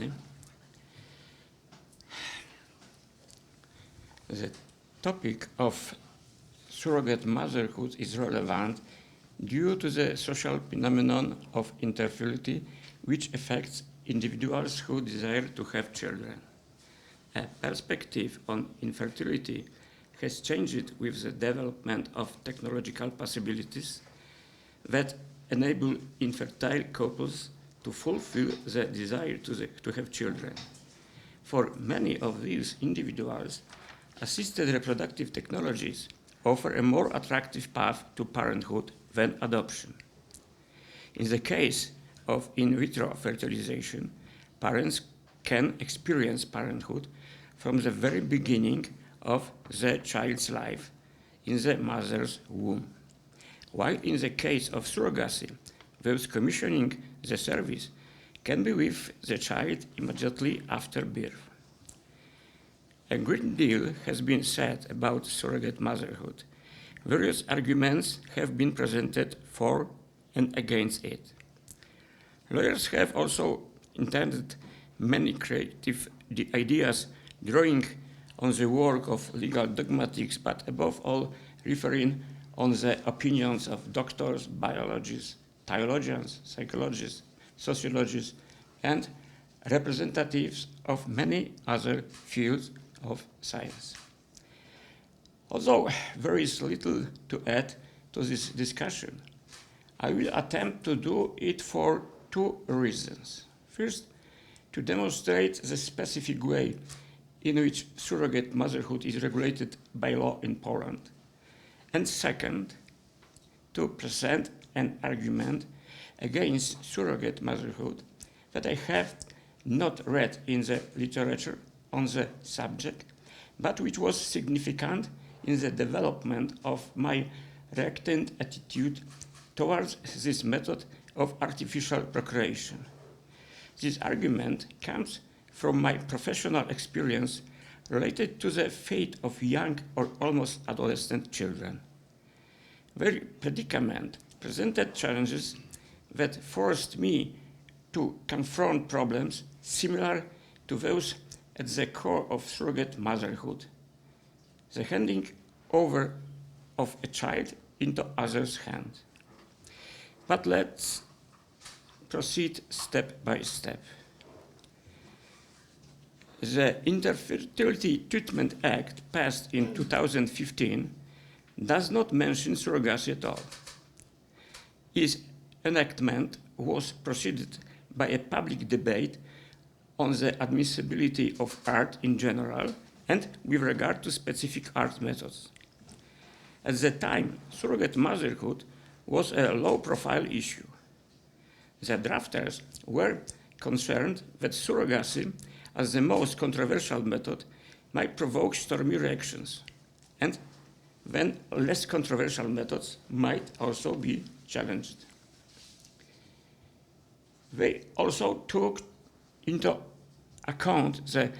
everybody. The topic of surrogate motherhood is relevant due to the social phenomenon of infertility, which affects individuals who desire to have children. A perspective on infertility has changed with the development of technological possibilities that enable infertile couples to fulfill the desire to have children. For many of these individuals, assisted reproductive technologies offer a more attractive path to parenthood than adoption. In the case of in vitro fertilization, parents can experience parenthood from the very beginning of the child's life in the mother's womb. While in the case of surrogacy, those commissioning the service can be with the child immediately after birth. A great deal has been said about surrogate motherhood. Various arguments have been presented for and against it. Lawyers have also intended many creative ideas drawing on the work of legal dogmatics, but above all referring on the opinions of doctors, biologists, theologians, psychologists, sociologists, and representatives of many other fields of science. Although there is little to add to this discussion, I will attempt to do it for two reasons. First, to demonstrate the specific way in which surrogate motherhood is regulated by law in Poland. And second, to present an argument against surrogate motherhood that I have not read in the literature on the subject, but which was significant in the development of my reactant attitude towards this method of artificial procreation. This argument comes from my professional experience related to the fate of young or almost adolescent children. Their predicament presented challenges that forced me to confront problems similar to those at the core of surrogate motherhood, the handing over of a child into others' hands. But let's proceed step by step. The Infertility Treatment Act, passed in 2015, does not mention surrogacy at all. Its enactment was preceded by a public debate on the admissibility of art in general and with regard to specific art methods. At the time, surrogate motherhood was a low-profile issue. The drafters were concerned that surrogacy, as the most controversial method, might provoke stormy reactions, and then less controversial methods might also be challenged. They also took into account the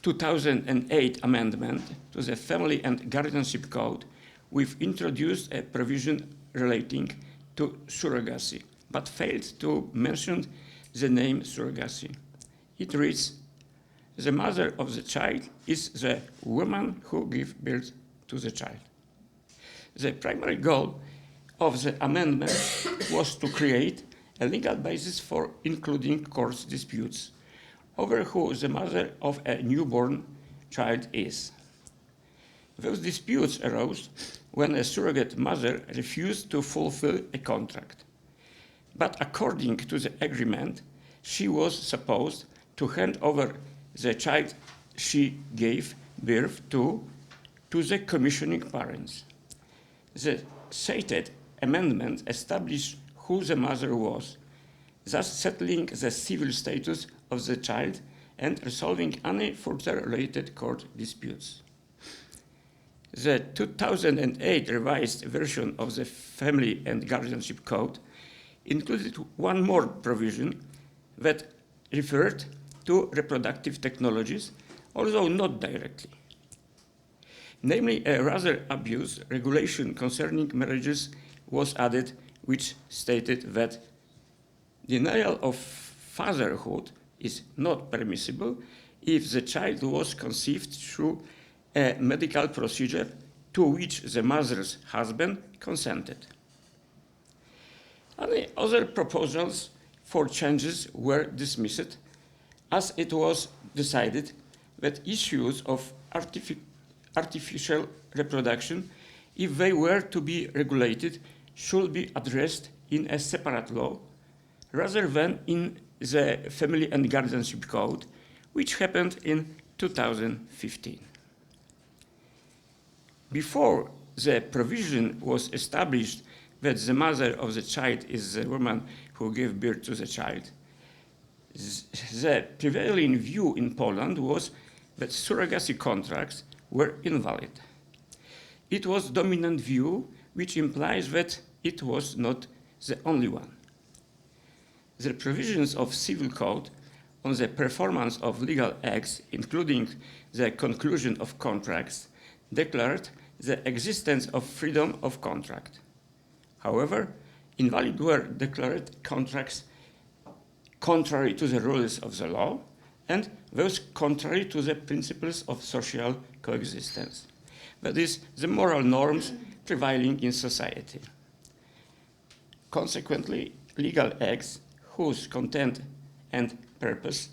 2008 amendment to the Family and Guardianship Code, which introduced a provision relating to surrogacy, but failed to mention the name surrogacy. It reads, "The mother of the child is the woman who gives birth to the child." The primary goal of the amendment was to create a legal basis for including court disputes over who the mother of a newborn child is. Those disputes arose when a surrogate mother refused to fulfill a contract. But according to the agreement, she was supposed to hand over the child she gave birth to the commissioning parents. The cited amendment established who the mother was, thus settling the civil status of the child and resolving any further related court disputes. The 2008 revised version of the Family and Guardianship Code included one more provision that referred to reproductive technologies, although not directly. Namely, a rather abuse regulation concerning marriages was added, which stated that denial of fatherhood is not permissible if the child was conceived through a medical procedure to which the mother's husband consented. Other proposals for changes were dismissed, as it was decided that issues of artificial reproduction, if they were to be regulated, should be addressed in a separate law rather than in the Family and Guardianship Code, which happened in 2015. Before the provision was established that the mother of the child is the woman who gave birth to the child, the prevailing view in Poland was that surrogacy contracts were invalid. It was a dominant view, which implies that it was not the only one. The provisions of civil code on the performance of legal acts, including the conclusion of contracts, declared the existence of freedom of contract. However, invalid were declared contracts contrary to the rules of the law and those contrary to the principles of social coexistence. That is, the moral norms prevailing in society. Consequently, legal acts whose content and purpose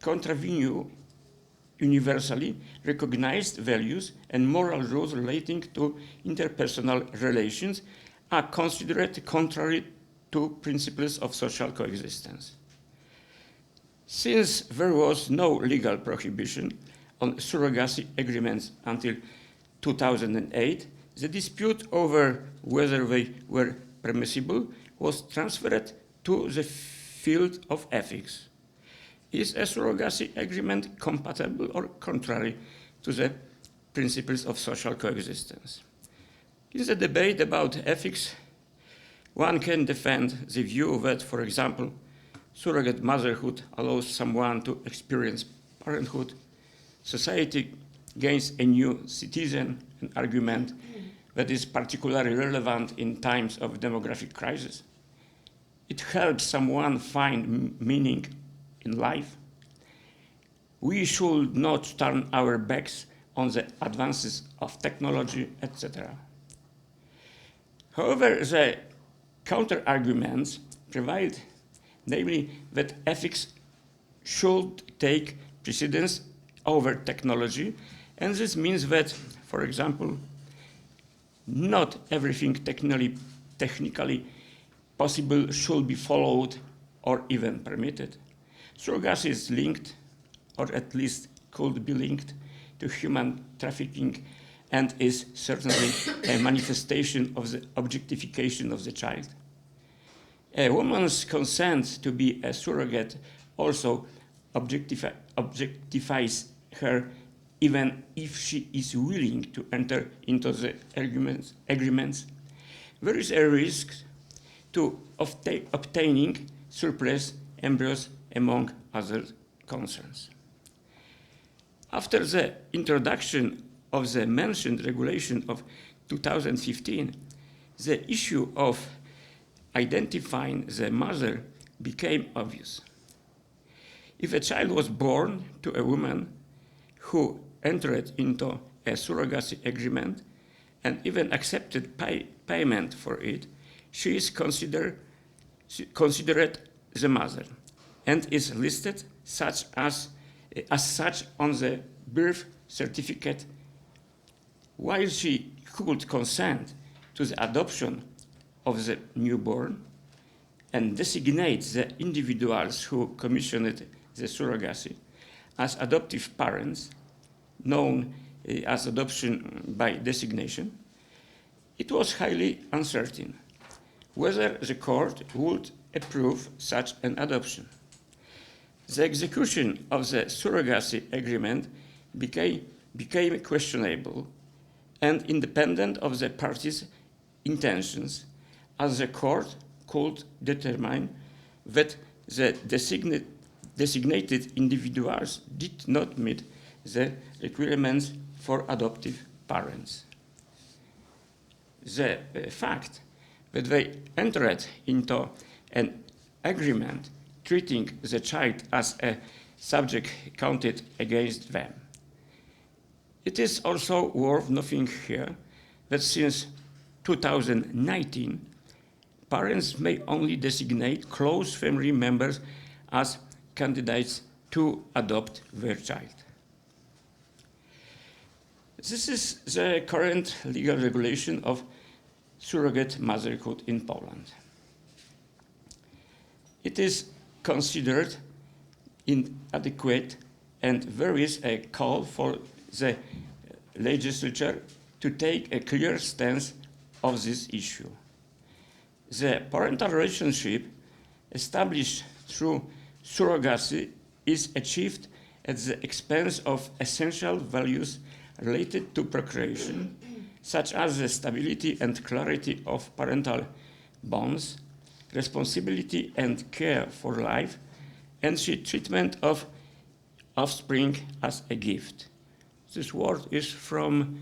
contravene universally recognized values and moral rules relating to interpersonal relations are considered contrary to principles of social coexistence. Since there was no legal prohibition on surrogacy agreements until 2008, the dispute over whether they were permissible was transferred to the field of ethics. Is a surrogacy agreement compatible or contrary to the principles of social coexistence? In the debate about ethics, one can defend the view that, for example, surrogate motherhood allows someone to experience parenthood. Society gains a new citizen, an argument that is particularly relevant in times of demographic crisis. It helps someone find meaning in life. We should not turn our backs on the advances of technology, etc. However, the counter-arguments provide, namely that ethics should take precedence over technology, and this means that, for example, not everything technically possible should be followed or even permitted. Surrogacy is linked, or at least could be linked, to human trafficking and is certainly a manifestation of the objectification of the child. A woman's consent to be a surrogate also objectifies her, even if she is willing to enter into the agreements. There is a risk to obtaining surplus embryos, among other concerns. After the introduction of the mentioned regulation of 2015, the issue of identifying the mother became obvious. If a child was born to a woman who entered into a surrogacy agreement and even accepted payment for it, she is considered the mother and is listed as such on the birth certificate. While she could consent to the adoption of the newborn and designate the individuals who commissioned the surrogacy as adoptive parents, known as adoption by designation, it was highly uncertain whether the court would approve such an adoption. The execution of the surrogacy agreement became questionable and independent of the parties' intentions, as the court could determine that the designated individuals did not meet the requirements for adoptive parents. The fact that they entered into an agreement treating the child as a subject counted against them. It is also worth noting here that since 2019, parents may only designate close family members as candidates to adopt their child. This is the current legal regulation of surrogate motherhood in Poland. It is considered inadequate, and there is a call for the legislature to take a clear stance of this issue. The parental relationship established through surrogacy is achieved at the expense of essential values related to procreation, such as the stability and clarity of parental bonds, responsibility and care for life, and the treatment of offspring as a gift. This word is from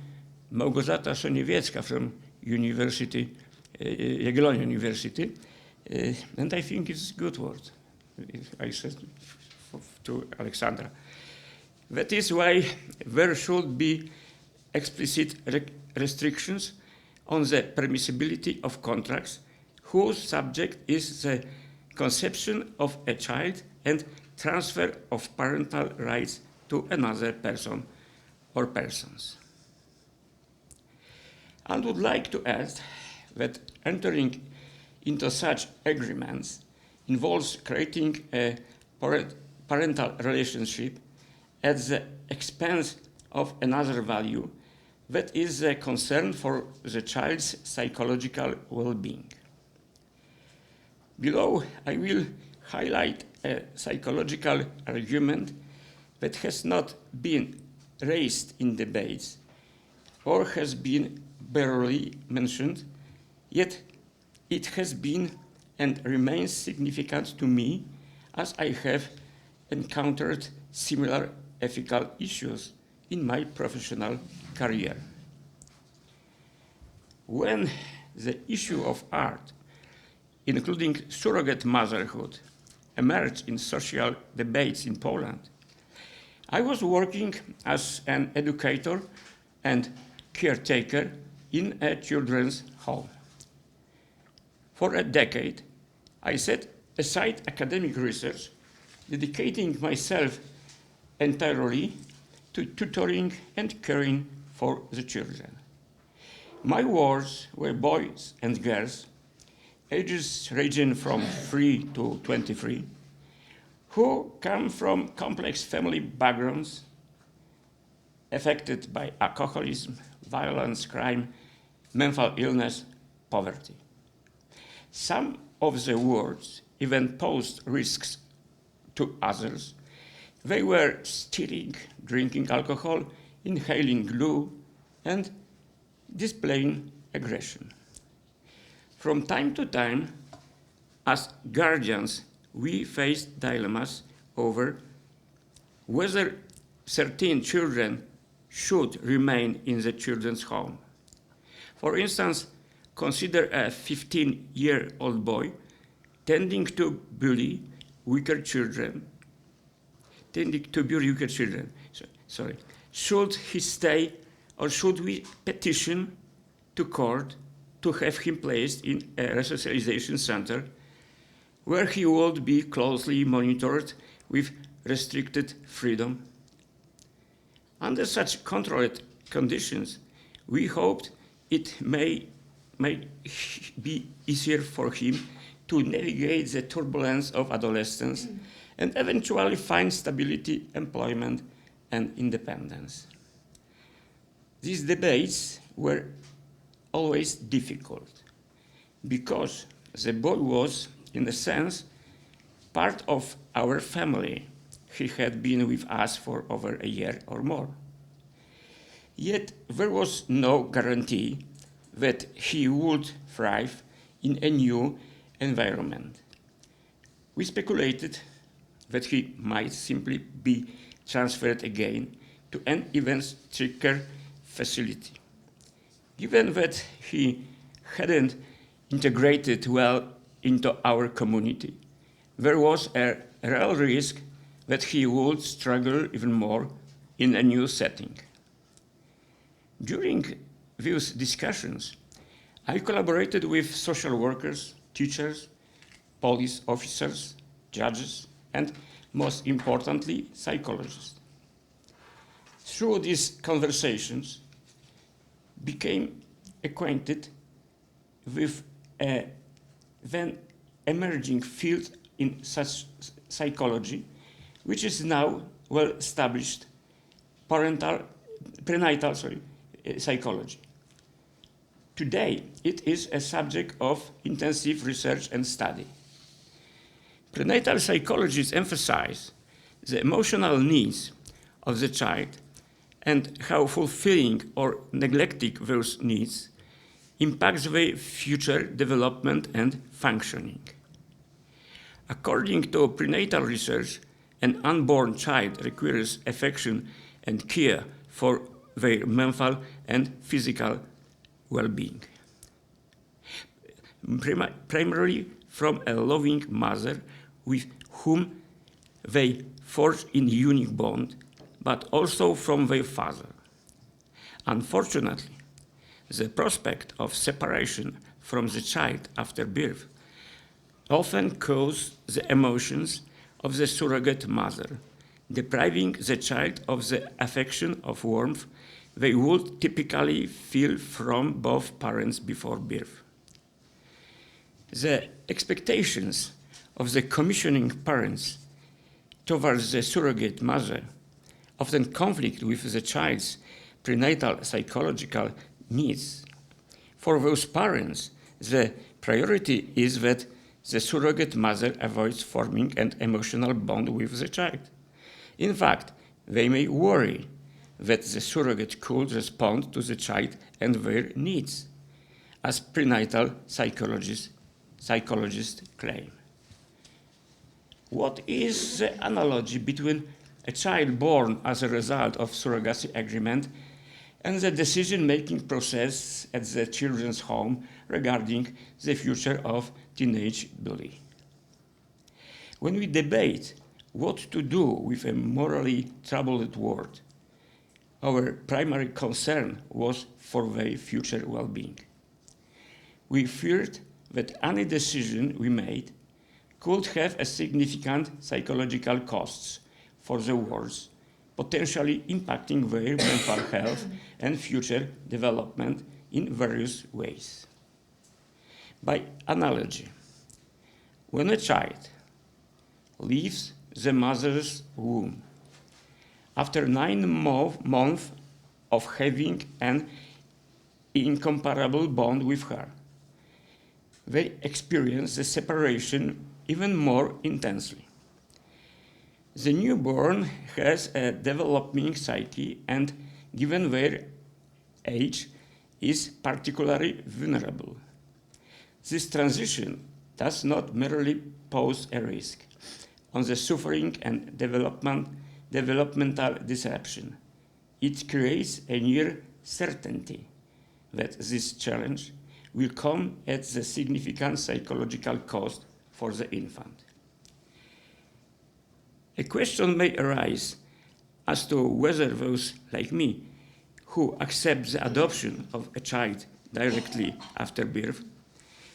Małgorzata Soniewicka from Jagiellonian University, and I think it's a good word, I said to Alexandra. That is why there should be explicit restrictions on the permissibility of contracts whose subject is the conception of a child and transfer of parental rights to another person or persons. I would like to add that entering into such agreements involves creating a parental relationship at the expense of another value, that is the concern for the child's psychological well-being. Below, I will highlight a psychological argument that has not been raised in debates or has been barely mentioned, yet it has been and remains significant to me as I have encountered similar ethical issues in my professional career. When the issue of art, including surrogate motherhood, emerged in social debates in Poland, I was working as an educator and caretaker in a children's home. For a decade, I set aside academic research, dedicating myself entirely to tutoring and caring for the children. My wards were boys and girls, ages ranging from 3 to 23, who come from complex family backgrounds, affected by alcoholism, violence, crime, mental illness, poverty. Some of the wards even posed risks to others. They were stealing, drinking alcohol, inhaling glue, and displaying aggression. From time to time, as guardians, we faced dilemmas over whether certain children should remain in the children's home. For instance, consider a 15-year-old boy tending to bully weaker children. Should he stay, or should we petition to court to have him placed in a resocialization center where he would be closely monitored with restricted freedom? Under such controlled conditions, we hoped it may be easier for him to navigate the turbulence of adolescence and eventually find stability, employment, and independence. These debates were always difficult because the boy was, in a sense, part of our family. He had been with us for over a year or more. Yet there was no guarantee that he would thrive in a new environment. We speculated that he might simply be transferred again to an even stricter facility. Given that he hadn't integrated well into our community, there was a real risk that he would struggle even more in a new setting. During these discussions, I collaborated with social workers, teachers, police officers, judges, and most importantly, psychologists. Through these conversations, became acquainted with a then emerging field in such psychology, which is now well established prenatal psychology. Today, it is a subject of intensive research and study. Prenatal psychologists emphasize the emotional needs of the child and how fulfilling or neglecting those needs impacts their future development and functioning. According to prenatal research, an unborn child requires affection and care for their mental and physical well-being, primarily from a loving mother with whom they forge in unique bond, but also from their father. Unfortunately, the prospect of separation from the child after birth often causes the emotions of the surrogate mother, depriving the child of the affection of warmth they would typically feel from both parents before birth. The expectations of the commissioning parents towards the surrogate mother often conflict with the child's prenatal psychological needs. For those parents, the priority is that the surrogate mother avoids forming an emotional bond with the child. In fact, they may worry that the surrogate could respond to the child and their needs, as prenatal psychologists claim. What is the analogy between a child born as a result of surrogacy agreement and the decision-making process at the children's home regarding the future of teenage Billy? When we debate what to do with a morally troubled world, our primary concern was for their future well-being. We feared that any decision we made could have a significant psychological costs for the world, potentially impacting their mental health and future development in various ways. By analogy, when a child leaves the mother's womb after 9 months of having an incomparable bond with her, they experience the separation even more intensely. The newborn has a developing psyche and, given their age, is particularly vulnerable. This transition does not merely pose a risk on the suffering and developmental disruption. It creates a near certainty that this challenge will come at the significant psychological cost for the infant. A question may arise as to whether those like me who accept the adoption of a child directly after birth,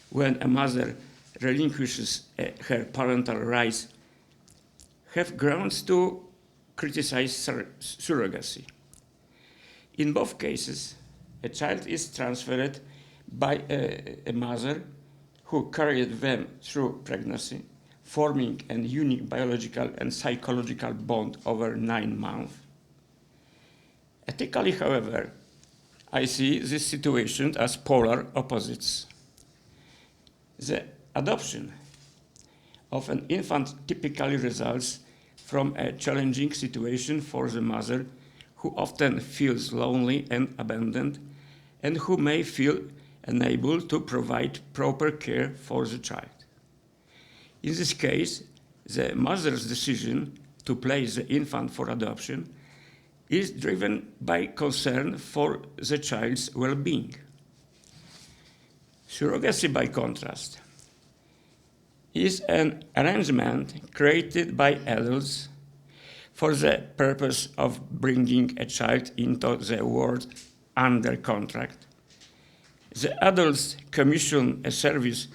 when a mother relinquishes her parental rights, have grounds to criticize surrogacy. In both cases, a child is transferred by a mother who carried them through pregnancy, forming a unique biological and psychological bond over 9 months. Ethically, however, I see this situation as polar opposites. The adoption of an infant typically results from a challenging situation for the mother, who often feels lonely and abandoned, and who may feel unable to provide proper care for the child. In this case, the mother's decision to place the infant for adoption is driven by concern for the child's well-being. Surrogacy, by contrast, is an arrangement created by adults for the purpose of bringing a child into the world under contract. The adults commission a service,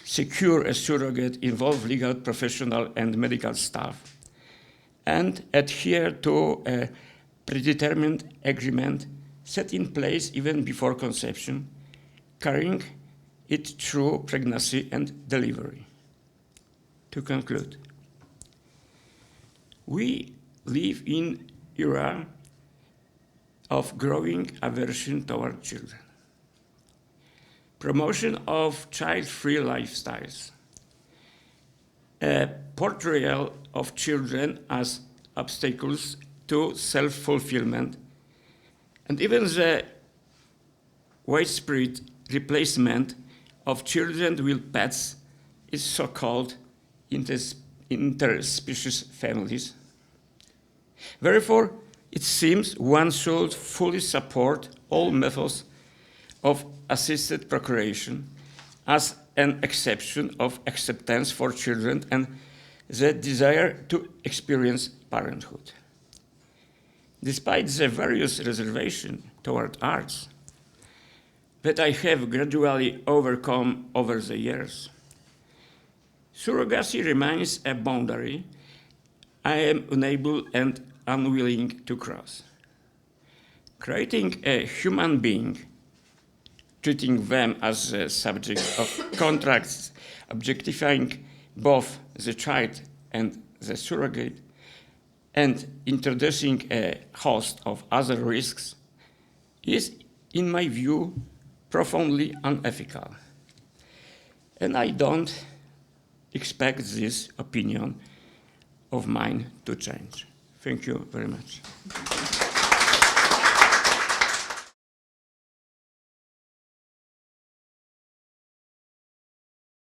secure a surrogate, involve legal, professional, and medical staff, and adhere to a predetermined agreement set in place even before conception, carrying it through pregnancy and delivery. To conclude, we live in era of growing aversion toward children, promotion of child-free lifestyles, a portrayal of children as obstacles to self-fulfillment, and even the widespread replacement of children with pets is so-called interspecies families. Therefore, it seems one should fully support all methods of assisted procreation as an exception of acceptance for children and the desire to experience parenthood. Despite the various reservations toward arts that I have gradually overcome over the years, surrogacy remains a boundary I am unable and unwilling to cross. Creating a human being, treating them as the subject of contracts, objectifying both the child and the surrogate, and introducing a host of other risks is, in my view, profoundly unethical. And I don't expect this opinion of mine to change. Thank you very much.